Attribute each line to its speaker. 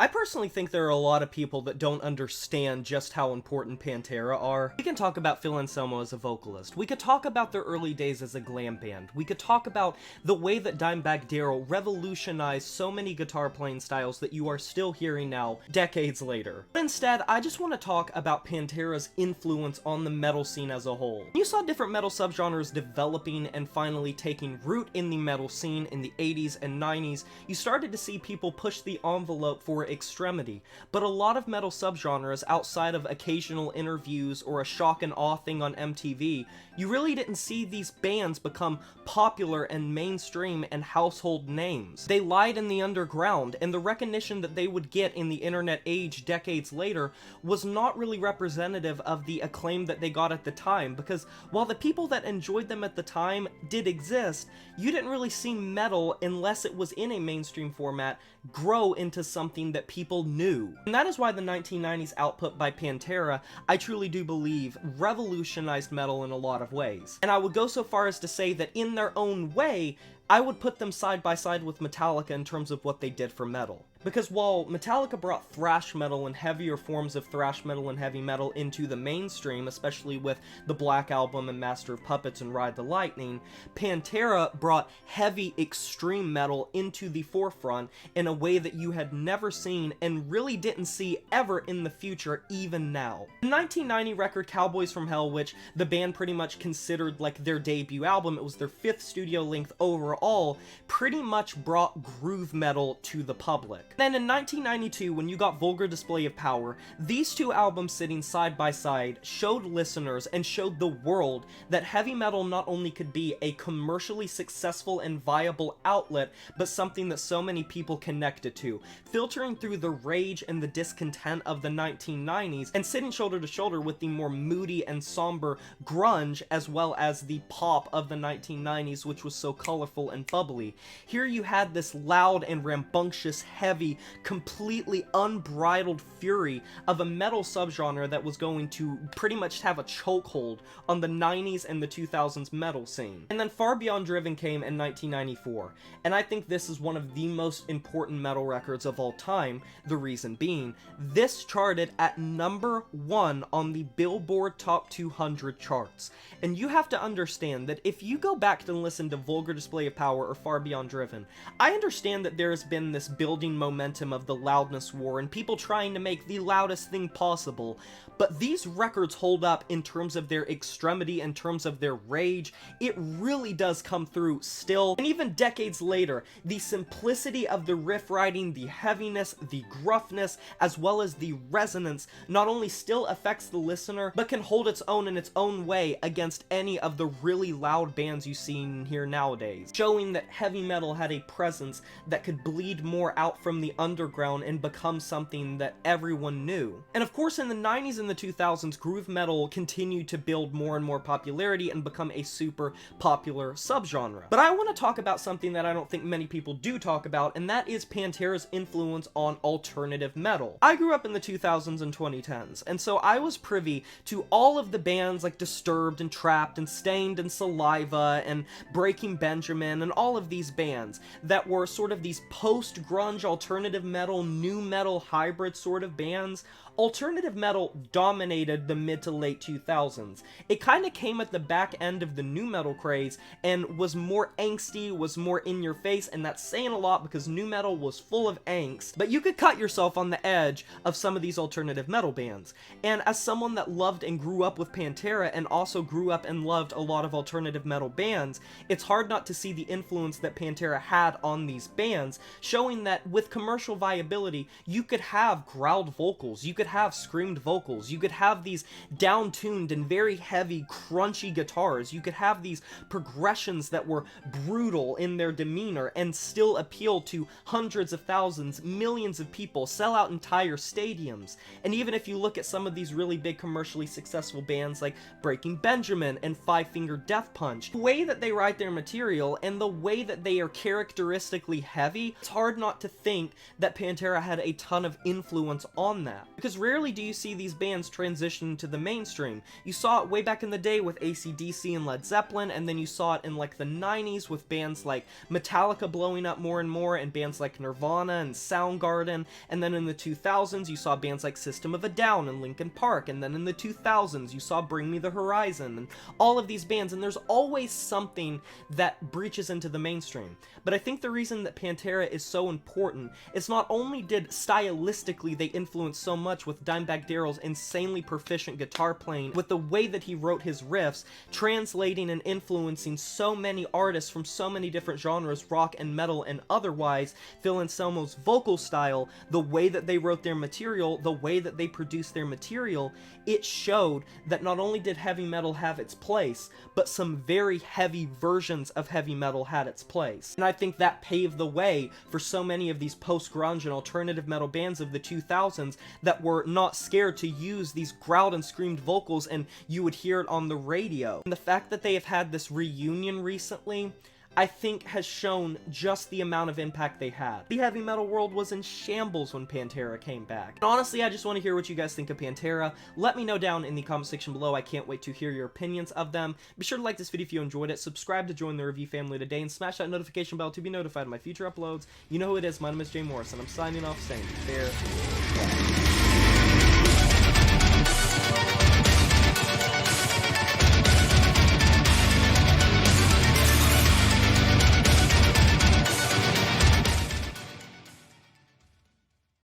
Speaker 1: I personally think there are a lot of people that don't understand just how important Pantera are. We can talk about Phil Anselmo as a vocalist. We could talk about their early days as a glam band. We could talk about the way that Dimebag Darrell revolutionized so many guitar playing styles that you are still hearing now, decades later. But instead, I just want to talk about Pantera's influence on the metal scene as a whole. You saw different metal subgenres developing and finally taking root in the metal scene in the 80s and 90s. You started to see people push the envelope for extremity, but a lot of metal subgenres outside of occasional interviews or a shock and awe thing on MTV, you really didn't see these bands become popular and mainstream and household names. They lied in the underground, and the recognition that they would get in the internet age decades later was not really representative of the acclaim that they got at the time, because while the people that enjoyed them at the time did exist, you didn't really see metal, unless it was in a mainstream format, grow into something that people knew. And that is why the 1990s output by Pantera, I truly do believe, revolutionized metal in a lot of ways. And I would go so far as to say that in their own way, I would put them side by side with Metallica in terms of what they did for metal. Because while Metallica brought thrash metal and heavier forms of thrash metal and heavy metal into the mainstream, especially with the Black Album and Master of Puppets and Ride the Lightning, Pantera brought heavy extreme metal into the forefront in a way that you had never seen and really didn't see ever in the future, even now. The 1990 record Cowboys from Hell, which the band pretty much considered like their debut album, it was their 5th studio length overall, pretty much brought groove metal to the public. Then in 1992, when you got Vulgar Display of Power, these two albums sitting side by side showed listeners and showed the world that heavy metal not only could be a commercially successful and viable outlet, but something that so many people connected to, filtering through the rage and the discontent of the 1990s and sitting shoulder to shoulder with the more moody and somber grunge as well as the pop of the 1990s, which was so colorful and bubbly. Here you had this loud and rambunctious, heavy, completely unbridled fury of a metal subgenre that was going to pretty much have a chokehold on the 90s and the 2000s metal scene. And then Far Beyond Driven came in 1994, and I think this is one of the most important metal records of all time, the reason being, this charted at #1 on the Billboard Top 200 charts. And you have to understand that if you go back and listen to Vulgar Display of Power or Far Beyond Driven, I understand that there has been this building momentum of the loudness war and people trying to make the loudest thing possible, but these records hold up in terms of their extremity, in terms of their rage. It really does come through still. And even decades later, the simplicity of the riff writing, the heaviness, the gruffness, as well as the resonance not only still affects the listener, but can hold its own in its own way against any of the really loud bands you see and hear nowadays, showing that heavy metal had a presence that could bleed more out from the underground and become something that everyone knew. And of course, in the 90s and the 2000s, groove metal continued to build more and more popularity and become a super popular subgenre. But I want to talk about something that I don't think many people do talk about, and that is Pantera's influence on alternative metal. I grew up in the 2000s and 2010s, and so I was privy to all of the bands like Disturbed and Trapped and Stained and Saliva and Breaking Benjamin and all of these bands that were sort of these post-grunge alternative metal, new metal hybrid sort of bands. Alternative metal dominated the mid to late 2000s. It kind of came at the back end of the new metal craze and was more angsty, was more in your face, and that's saying a lot because new metal was full of angst, but you could cut yourself on the edge of some of these alternative metal bands. And as someone that loved and grew up with Pantera and also grew up and loved a lot of alternative metal bands, it's hard not to see the influence that Pantera had on these bands, showing that with commercial viability, you could have growled vocals, you could have screamed vocals, you could have these down-tuned and very heavy, crunchy guitars, you could have these progressions that were brutal in their demeanor and still appeal to hundreds of thousands, millions of people, sell out entire stadiums. And even if you look at some of these really big commercially successful bands like Breaking Benjamin and Five Finger Death Punch, the way that they write their material and the way that they are characteristically heavy, it's hard not to think think that Pantera had a ton of influence on that, because rarely do you see these bands transition to the mainstream. You saw it way back in the day with AC/DC and Led Zeppelin, and then you saw it in like the 90s with bands like Metallica blowing up more and more, and bands like Nirvana and Soundgarden, and then in the 2000s you saw bands like System of a Down and Linkin Park, and then in the 2000s you saw Bring Me the Horizon, and all of these bands, and there's always something that breaches into the mainstream. But I think the reason that Pantera is so important is not only did stylistically they influence so much with Dimebag Darrell's insanely proficient guitar playing, with the way that he wrote his riffs, translating and influencing so many artists from so many different genres, rock and metal and otherwise, Phil Anselmo's vocal style, the way that they wrote their material, the way that they produced their material, it showed that not only did heavy metal have its place, but some very heavy versions of heavy metal had its place. And I think that paved the way for so many of these post-grunge and alternative metal bands of the 2000s that were not scared to use these growled and screamed vocals, and you would hear it on the radio. And the fact that they have had this reunion recently, I think has shown just the amount of impact they had. The heavy metal world was in shambles when Pantera came back. And honestly, I just want to hear what you guys think of Pantera. Let me know down in the comment section below. I can't wait to hear your opinions of them. Be sure to like this video if you enjoyed it, subscribe to join the review family today, and smash that notification bell to be notified of my future uploads. You know who it is, my name is Jay Morris, and I'm signing off saying farewell.